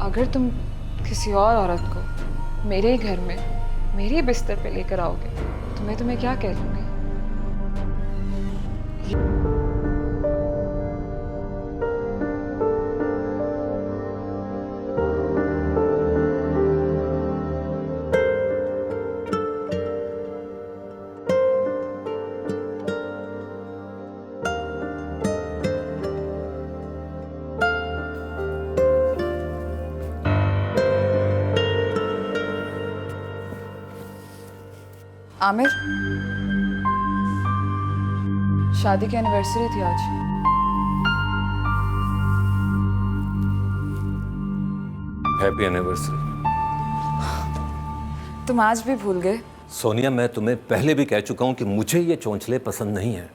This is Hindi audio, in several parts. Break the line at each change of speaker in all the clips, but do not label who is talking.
अगर तुम किसी और औरत को मेरे ही घर में मेरे ही बिस्तर पे लेकर आओगे तो मैं तुम्हें क्या कह लूंगी? आमिर, शादी की एनिवर्सरी थी आज।
Happy anniversary.
तुम आज भी भूल गए?
सोनिया, मैं तुम्हें पहले भी कह चुका हूं कि मुझे ये चोंचले पसंद नहीं है।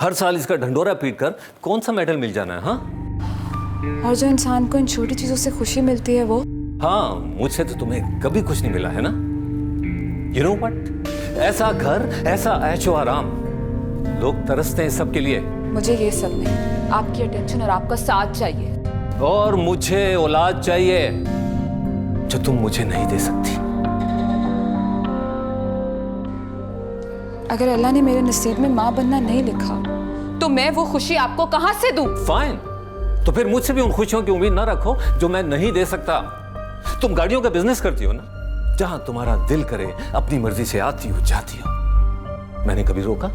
हर साल इसका ढंडोरा पीटकर कौन सा मेडल मिल जाना है? हाँ,
और जो इंसान को इन छोटी चीजों से खुशी मिलती है वो।
हाँ, मुझसे तो तुम्हें कभी कुछ नहीं मिला है ना। यू नो व्हाट, ऐसा घर, ऐसा ऐशो आराम, लोग तरसते हैं सबके लिए।
मुझे ये सब नहीं, आपकी अटेंशन और आपका साथ चाहिए।
और मुझे औलाद चाहिए जो तुम मुझे नहीं दे सकती।
अगर अल्लाह ने मेरे नसीब में माँ बनना नहीं लिखा तो मैं वो खुशी आपको कहां से दूं?
फाइन, तो फिर मुझसे भी उन खुशियों की उम्मीद ना रखो जो मैं नहीं दे सकता। तुम गाड़ियों का बिजनेस करती हो ना, जहां तुम्हारा दिल करे अपनी मर्जी से आती हो जाती हो। मैंने कभी रोका?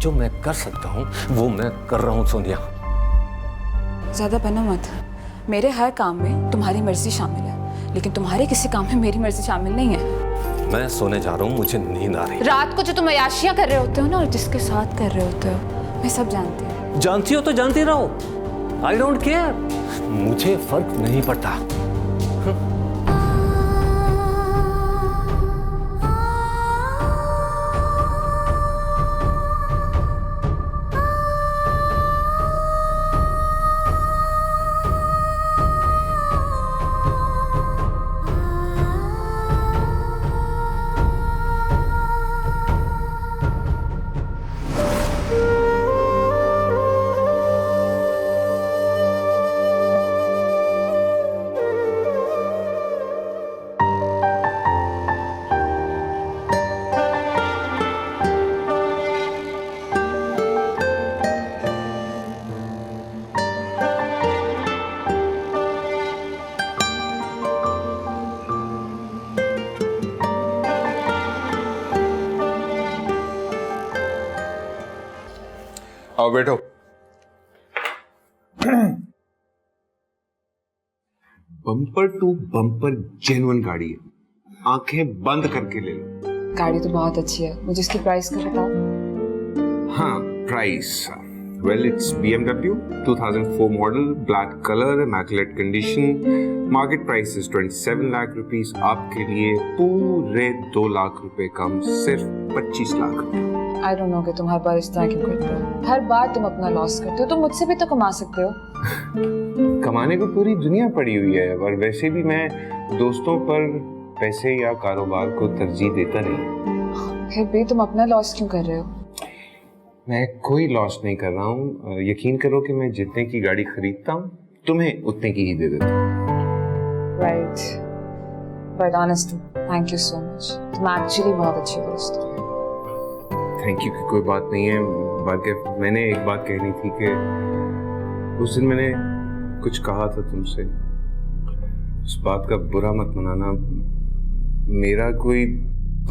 जो मैं कर सकता हूं वो मैं कर रहा हूं सोनिया।
ज्यादा बनो मत। मेरे हर काम में तुम्हारी मर्जी शामिल है, लेकिन तुम्हारे किसी काम में मेरी मर्जी शामिल नहीं है।
मैं सोने जा रहा हूं, मुझे नींद आ रही है।
रात को जो तुम अयाशियां कर रहे होते हो ना, और जिसके साथ कर रहे होते हो, मैं सब जानती हूँ।
जानती हो तो जानती रहो, आई डोंट केयर, मुझे फर्क नहीं पड़ता।
आओ बैठो। बम्पर टू बम्पर जेन्युइन गाड़ी है, आंखें बंद करके ले लो।
गाड़ी तो बहुत अच्छी है, मुझे इसकी प्राइस का बताओ।
हाँ, price well it's BMW 2004 model, black colour, immaculate condition. Market price is 27 lakh rupees. आपके लिए पूरे 2 लाख रुपए कम, सिर्फ 25 लाख रुपए।
आई डोंट नो कि तुम हर बार इस तरह क्यों करते हो। हर बार तुम अपना लॉस करते हो, तुम मुझसे भी तो कमा सकते हो।
कमाने को पूरी दुनिया पड़ी हुई है, और वैसे भी मैं दोस्तों पर पैसे या कारोबार को तरजीह देता नहीं।
फिर भी तुम अपना लॉस क्यों कर रहे हो?
मैं कोई लॉस नहीं कर रहा हूँ। यकीन करो कि मैं जितने की गाड़ी खरीदता हूँ तुम्हें उतने की ही दे देता हूँ।
Right, but honestly thank you so much. तुम एक्चुअली बहुत अच्छे दोस्त हो।
थैंक यू की कोई बात नहीं है। बल्कि मैंने एक बात कहनी थी कि उस दिन मैंने कुछ कहा था तुमसे, उस बात का बुरा मत मनाना। मेरा कोई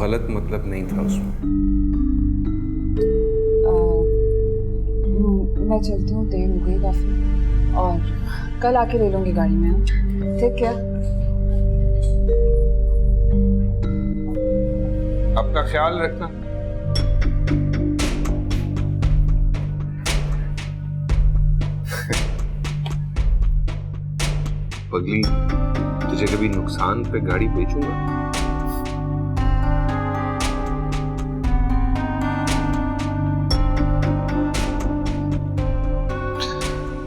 गलत मतलब नहीं था उसमें।
मैं चलती हूँ, देर हो गई काफी, और कल आके ले लूंगी गाड़ी में। ठीक है?
अपना ख्याल रखना। पगली, तुझे कभी नुकसान पे गाड़ी बेचूंगा?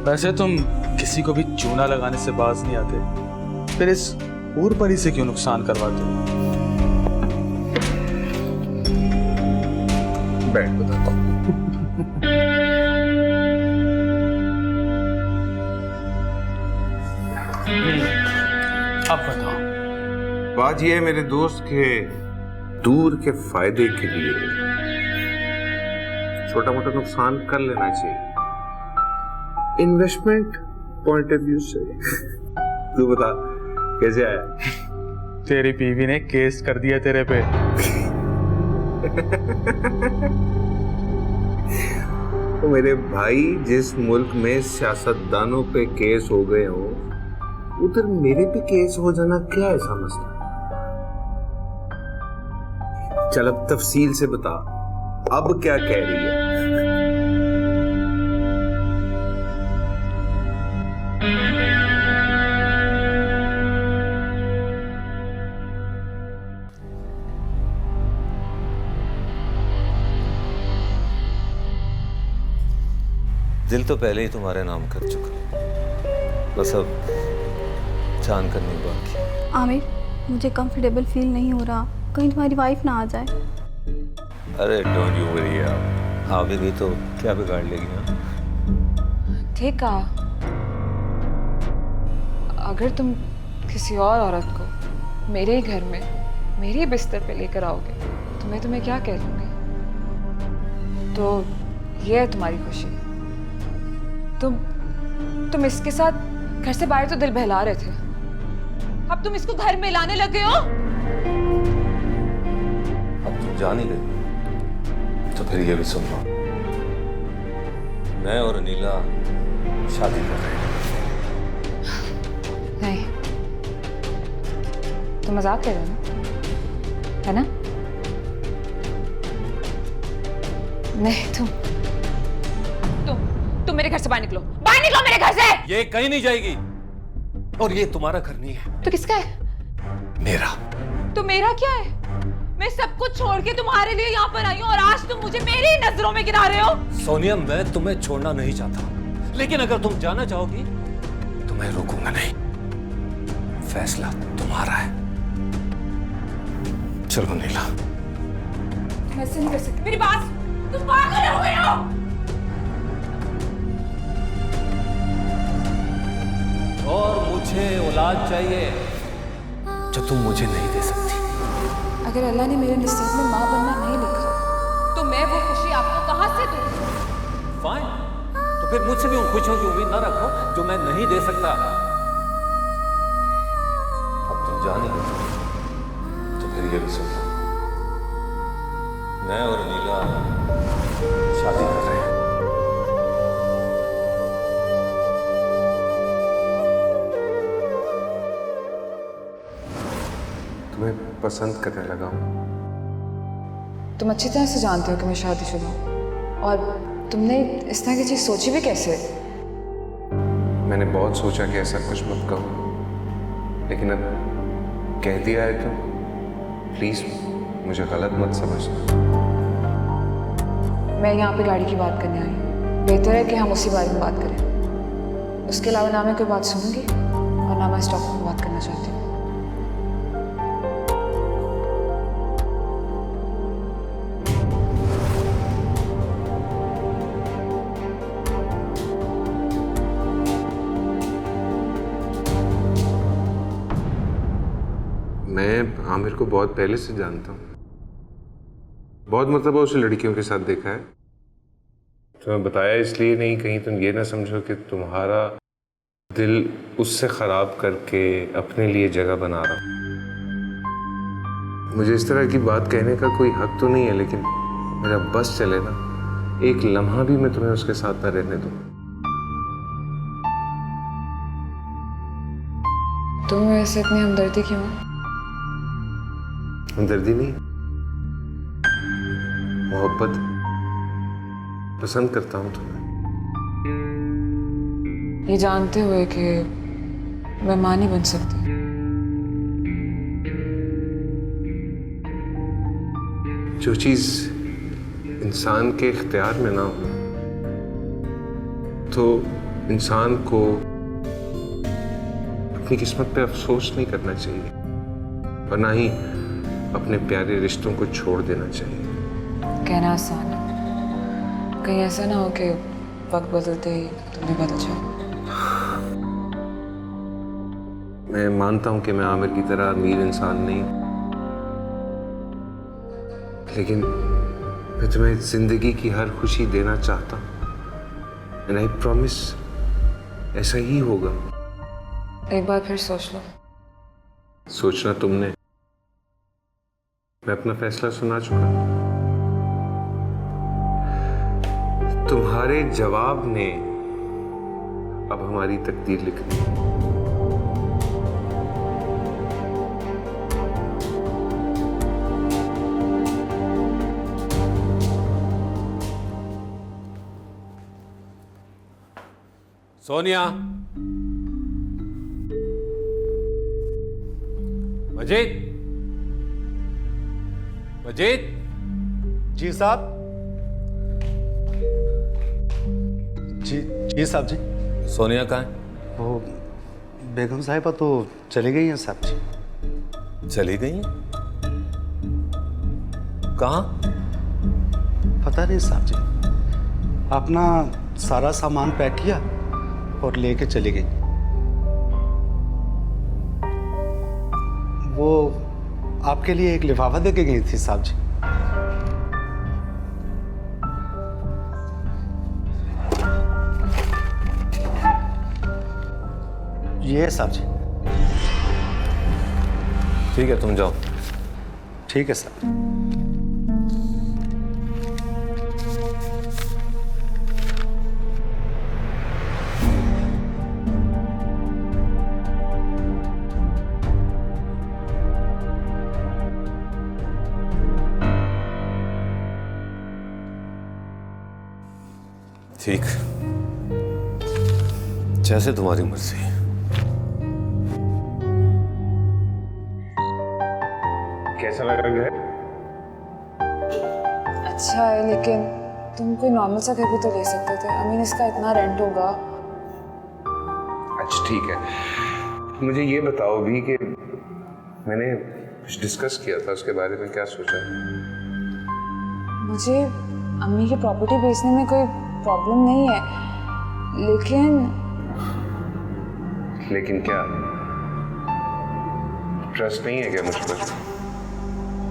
वैसे तुम किसी को भी चूना लगाने से बाज नहीं आते, फिर इस ऊर परी से क्यों नुकसान करवाते हो?
बैठ, बताता हूँ।
अब बताओ।
बात यह है मेरे दोस्त के दूर के फायदे के लिए छोटा मोटा नुकसान कर लेना चाहिए, इन्वेस्टमेंट पॉइंट ऑफ व्यू से। तू बता कैसे आया?
तेरी बीवी ने केस कर दिया तेरे पे।
तो मेरे भाई, जिस मुल्क में सियासतदानों पे केस हो गए हो, उधर मेरे पे केस हो जाना क्या ऐसा मसला? चल अब तफसील से बता, अब क्या कह रही है?
दिल तो पहले ही तुम्हारे नाम कर चुका, बस अब जान करनी बाकी।
आमिर, मुझे कंफर्टेबल फील नहीं हो रहा, कहीं तुम्हारी वाइफ ना आ जाए।
अरे डोंट यू वरी यार, आ भी तो क्या बिगाड़ लेगी ना?
ठीक कहा। अगर तुम किसी और औरत को मेरे ही घर में मेरे ही बिस्तर पे लेकर आओगे तो मैं तुम्हें क्या कह लूँगी? तो ये है तुम्हारी खुशी। तुम इसके साथ घर से बाहर तो दिल बहला रहे थे, अब तुम इसको घर में लाने लगे हो।
अब तुम जान ही गई तो फिर ये भी सुन लो, मैं और अनीला शादी कर रहे हैं।
नहीं, तुम मजाक कर रहे हो ना, है ना? नहीं, तुम मेरे घर से बाहर निकलो, बाहर निकलो मेरे घर से।
ये कहीं नहीं जाएगी, और ये तुम्हारा घर नहीं है।
तो किसका है?
मेरा।
तो मेरा क्या है? मैं सब कुछ छोड़ के तुम्हारे लिए यहाँ पर आई हूँ और आज तुम मुझे मेरी नजरों में गिरा रहे हो।
सोनिया, मैं तुम्हें छोड़ना नहीं चाहता, लेकिन अगर तुम जाना चाहोगी तो मैं रोकूंगा नहीं। फैसला तुम्हारा है। चलो नीला।
तुम ऐसे नहीं कर सकती, मेरी बात, तुम पागल हो गए हो।
और मुझे औलाद चाहिए जो तुम मुझे नहीं दे सकती।
अगर अल्लाह ने मेरे नसीब में माँ बनना नहीं लिखा तो मैं वो खुशी आपको कहाँ से दूँ?
फाइन, तो फिर मुझसे भी उन खुशियों की उम्मीद ना रखो जो मैं नहीं दे सकता। अब तुम जान ही गए तो फिर ये भी सुन लो, मैं और नीला शादी कर रहे हैं।
तुम्हें पसंद करने लगा हूं।
तुम अच्छी तरह से जानते हो कि मैं शादीशुदा हूँ, और तुमने इस तरह की चीज़ सोची भी कैसे?
मैंने बहुत सोचा कि ऐसा कुछ मत कहो, लेकिन अब कह दिया है तो प्लीज मुझे गलत मत समझना।
मैं यहाँ पे गाड़ी की बात करने आई हूँ, बेहतर है कि हम उसी बारे में बात करें। उसके अलावा ना मैं कोई बात सुनूंगी और ना मैं इस टॉपिक पर बात करना चाहती हूँ।
मैं आमिर को बहुत पहले से जानता हूँ, बहुत मरतबा उसे लड़कियों के साथ देखा है। तुम्हें बताया इसलिए नहीं, कहीं तुम ये ना समझो कि तुम्हारा दिल उससे खराब करके अपने लिए जगह बना रहा हूँ। मुझे इस तरह की बात कहने का कोई हक तो नहीं है, लेकिन मेरा बस चले ना, एक लम्हा भी मैं तुम्हें उसके साथ ना रहने दूँ।
तुम्हें ऐसे इतनी हमदर्दी क्यों है?
हमदर्दी नहीं, मोहब्बत। पसंद करता हूं तुम्हें।
ये जानते हुए कि मैं मां नहीं बन सकती।
जो चीज इंसान के इख्तियार में ना हो तो इंसान को अपनी किस्मत पे अफसोस नहीं करना चाहिए, और ना ही अपने प्यारे रिश्तों को छोड़ देना चाहिए।
कहना आसान है, कहीं ऐसा ना हो कि वक्त बदलते ही तुम भी बदल जाओ।
मैं मानता हूं कि मैं आमिर की तरह अमीर इंसान नहीं, लेकिन मैं तुम्हें जिंदगी की हर खुशी देना चाहता हूं। एंड आई प्रॉमिस ऐसा ही होगा।
एक बार फिर सोच लो।
सोचना तुमने, मैं अपना फैसला सुना चुका। तुम्हारे जवाब ने अब हमारी तकदीर लिख दी।
सोनिया, मजीद, मजीद।
जी साहब। जी साहब जी।
सोनिया कहाँ है?
वो बेगम साहिबा तो चली गई हैं साहब जी।
चली गई? कहाँ?
पता नहीं साहब जी, अपना सारा सामान पैक किया और लेके चली गई। वो आपके लिए एक लिफाफा दे के गई थी साहब जी। ये है साहब जी।
ठीक है, तुम जाओ।
ठीक है साहब।
ठीक, जैसे तुम्हारी मर्जी।
कैसा लगा घर?
अच्छा है, लेकिन तुम कोई नॉर्मल सा घर भी तो ले सकते थे। आई मीन इसका इतना रेंट होगा।
अच्छा ठीक है, मुझे ये बताओ भी कि मैंने कुछ डिस्कस किया था, उसके बारे में क्या सोचा?
मुझे अम्मी की प्रॉपर्टी बेचने में कोई प्रॉब्लम नहीं है,
लेकिन क्या ट्रस्ट नहीं है क्या मुझ पर?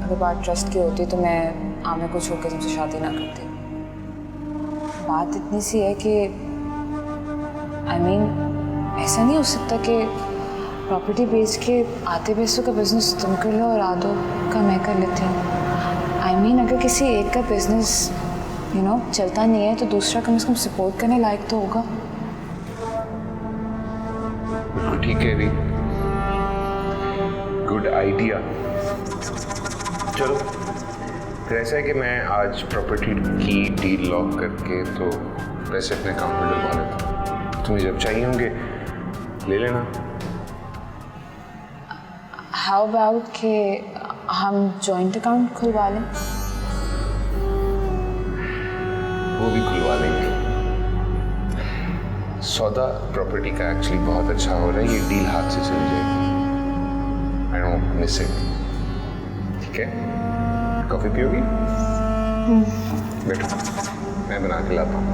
अगर बात ट्रस्ट की होती तो मैं आमिर को छोड़ के तुमसे शादी ना करती। बात इतनी सी है कि आई मीन ऐसा नहीं हो सकता कि प्रॉपर्टी बेच के आधे पैसों का बिजनेस तुम कर लो और आधों का मैं कर लेती हूँ। आई मीन अगर किसी एक का बिजनेस चलता नहीं है तो दूसरा कम से कम सपोर्ट करने लायक तो होगा।
ठीक है भी, गुड आइडिया। चलो फिर ऐसा है कि मैं आज प्रॉपर्टी की डील लॉक करके तो पैसे अपने अकाउंट में डलवा लेता हूँ। तुम्हें जब चाहिए होंगे ले लेना।
हाउ अबाउट कि हम जॉइंट अकाउंट खुलवा लें?
वो भी खुलवा लेंगे। सौदा प्रॉपर्टी का एक्चुअली बहुत अच्छा हो रहा है, ये डील हाथ से चल जाएगी। I don't miss it. ठीक है, कॉफी पियोगी? बैठो, मैं बना के लाता हूँ।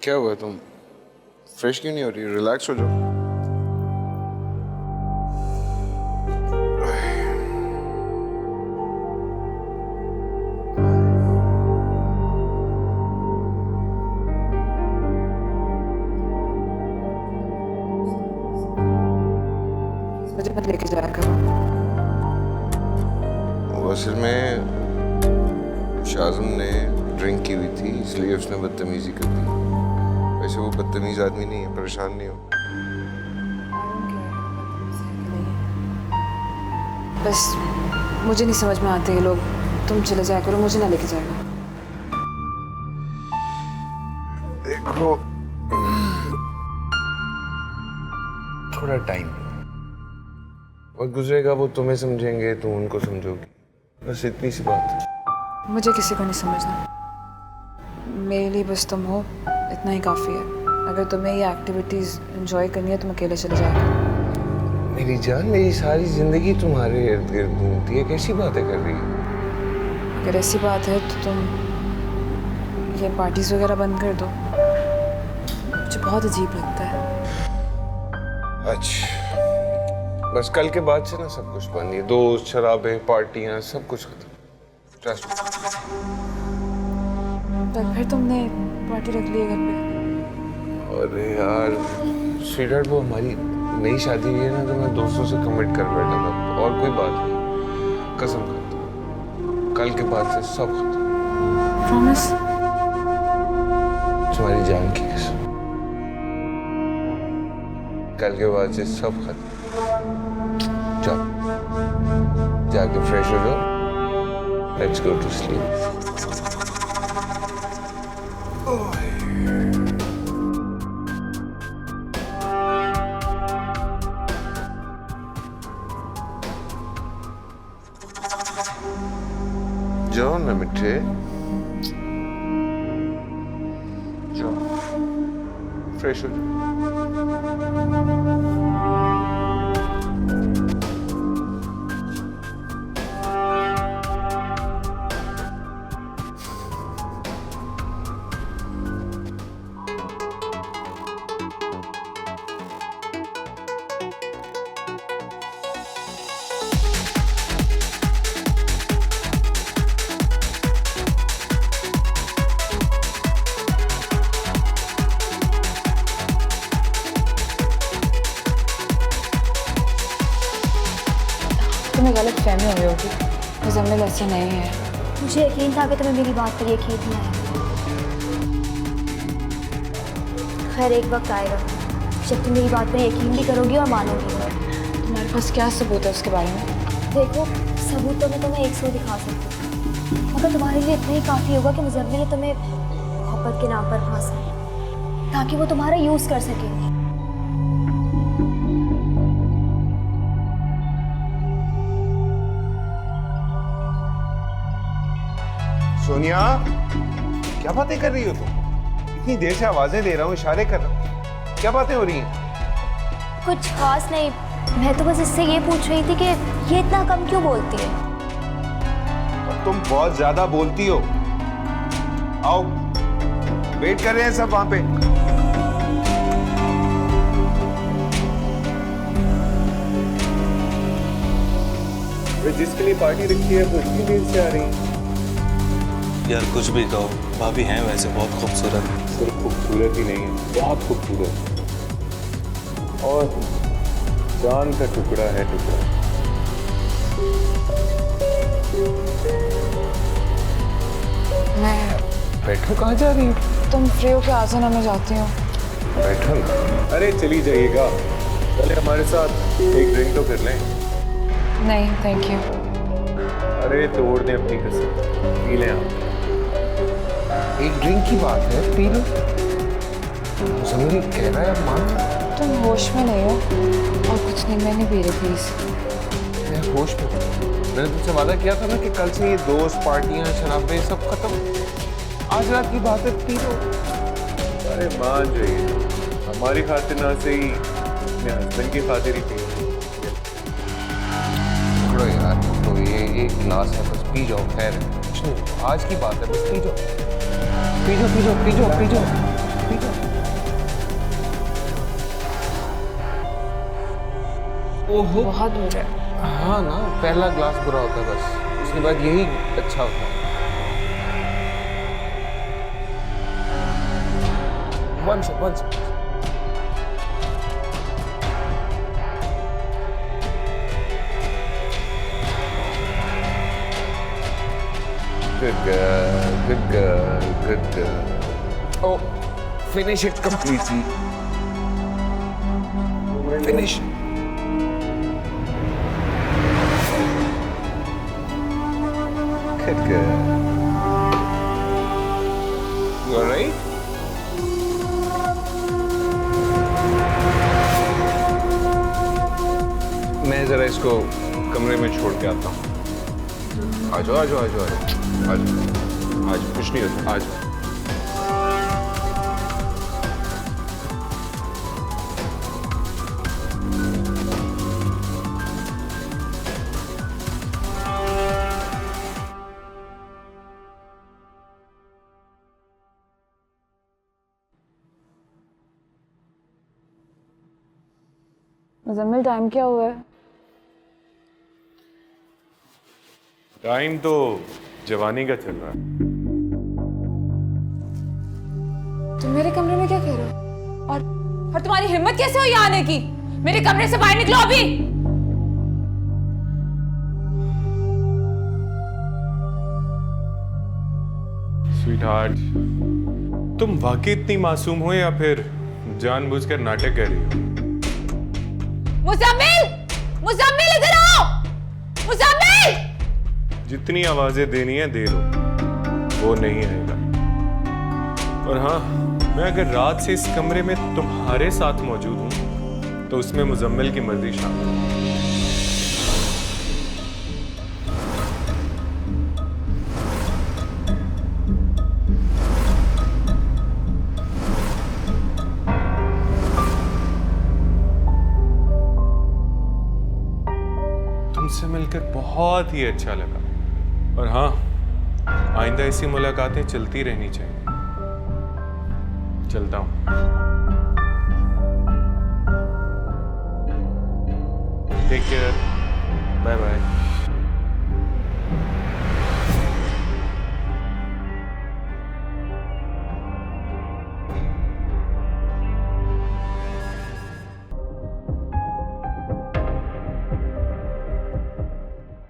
क्या हुआ, तुम फ्रेश क्यों नहीं हो रही? रिलैक्स हो जाओ।
मत लेके जाया करो।
वो असल में शाज़म ने ड्रिंक की हुई थी, इसलिए उसने बदतमीजी कर दी। वैसे वो बदतमीज आदमी नहीं है, परेशान नहीं हो।
बस मुझे नहीं समझ में आते ये लोग। तुम चले जाया करो, मुझे ना लेके जाएगा।
देखो थोड़ा टाइम, वक्त गुजरेगा, वो तुम्हें समझेंगे, तुम उनको समझोगी, बस इतनी सी बात है।
मुझे किसी को नहीं समझना, मेरे लिए बस तुम हो, इतना ही काफ़ी है। अगर तुम्हें ये एक्टिविटीज़ एंजॉय करनी है तुम अकेले चले जाओ।
मेरी जान, मेरी सारी जिंदगी तुम्हारे इर्द गिर्द घूमती है, कैसी बातें कर रही है?
अगर ऐसी बात है तो तुम ये पार्टीज वगैरह बंद कर दो, मुझे बहुत अजीब लगता है।
अच्छा, बस कल के बाद से ना सब कुछ बंद है, दोस्त, शराबें, पार्टियां, सब कुछ खत्म।
पर फिर तुमने पार्टी रख ली है घर पे।
अरे यार स्वीटहार्ट, वो हमारी नई शादी हुई है ना, तो मैं दोस्तों से कमिट कर बैठा था, और कोई बात नहीं, कसम खाता हूं, कल के बाद से सब खत्म।
प्रॉमिस?
तुम्हारी जान की कसम, कल के बाद से सब खत्म। जाओ, जाके फ्रेश हो जाओ, लेट्स गो टू स्लीप। जाओ ना मिठे, जाओ फ्रेश हो जाओ।
तुम्हें गलत फहमी हो गई होगी, मुजम्मिल ऐसे नहीं है।
मुझे यकीन था कि तुम्हें मेरी बात पर यकीन नहीं आया। खैर एक वक्त आएगा जब तुम मेरी बात पर यकीन भी करोगी और मानोगी।
तुम्हारे पास क्या सबूत है उसके बारे में?
देखो, सबूत तो मैं तुम्हें 100 दिखा सकती हूँ, मगर तुम्हारे लिए इतना ही काफ़ी होगा कि मुजम्मिल ने तुम्हें मोहब्बत के नाम पर फांसा, ताकि वो तुम्हारा यूज़ कर सके।
सोनिया, क्या बातें कर रही हो तुम? इतनी देर से आवाजें दे रहा हूँ, इशारे कर रहा हूँ, क्या बातें हो रही हैं?
कुछ खास नहीं, मैं तो बस इससे ये पूछ रही थी कि ये इतना कम क्यों बोलती है।
और तुम बहुत ज्यादा बोलती हो। आओ, वेट कर रहे हैं सब वहां पे। जिसके लिए पार्टी रखी है वो इतनी देर से आ रही है।
यार कुछ भी कहो, भाभी हैं वैसे बहुत खूबसूरत।
सिर्फ खूबसूरत ही नहीं है, बहुत खूबसूरत और जान का टुकड़ा है, टुकड़ा।
मैं
बैठो, कहाँ जा रही हो?
तुम फ्री हो के आ जाना, मैं जाती हूँ।
बैठो ना। अरे चली जाइएगा, पहले हमारे साथ एक ड्रिंक तो कर लें।
नहीं थैंक यू।
अरे तोड़ दें अपनी कसम, पी लें आप। एक ड्रिंक की बात है, पी लो। मुझे कह रहा है अब मान।
तुम होश में नहीं हो और कुछ नहीं, मैंने पी रही प्लीज।
मैं होश में हूँ। मैंने तुमसे वादा किया था ना कि कल से ये दोस्त, पार्टियां, शराबें सब खत्म। आज रात की बात है, पी लो। अरे मान जाइए, हमारी खातिर ना सही, अपने हस्बैंड की खातिर ही पी। पकड़ो यार, तो ये एक गिलास है, बस पी जाओ। खैर कुछ नहीं, आज की बात है, बस पी जाओ, पी जाओ, पी जाओ, पी जाओ, पी जाओ, पी जाओ। ओहो,
बहुत बुरा है।
हाँ ना, पहला ग्लास बुरा होता है, बस उसके बाद यही अच्छा होता है। once. Good girl, good girl, good girl. Oh, finish it completely. Finish. Good girl. You all right? मैं जरा इसको कमरे में छोड़ के आता हूँ। आ जाओ, आ जाओ, आ जाओ, आ जाओ, आज कुछ नहीं होता, आ जाओ।
मुजम्मिल टाइम क्या हुआ है?
टाइम तो जवानी का चल रहा है।
तुम मेरे कमरे में क्या कर रहे हो? और तुम्हारी हिम्मत कैसे हुई आने की? मेरे कमरे से बाहर निकलो अभी।
स्वीटहार्ट, तुम वाकई इतनी मासूम हो या फिर जानबूझकर नाटक कर रही हो?
मुजम्मिल! मुजम्मिल इधर आओ! मुजम्मिल!
जितनी आवाजें देनी है दे लो, वो नहीं आएगा। और हाँ, मैं अगर रात से इस कमरे में तुम्हारे साथ मौजूद हूं तो उसमें मुजम्मिल की मर्जी शामिल है। तुमसे मिलकर बहुत ही अच्छा लगा। और हाँ, आइंदा ऐसी मुलाकातें चलती रहनी चाहिए। चलता हूं। Take care, bye bye.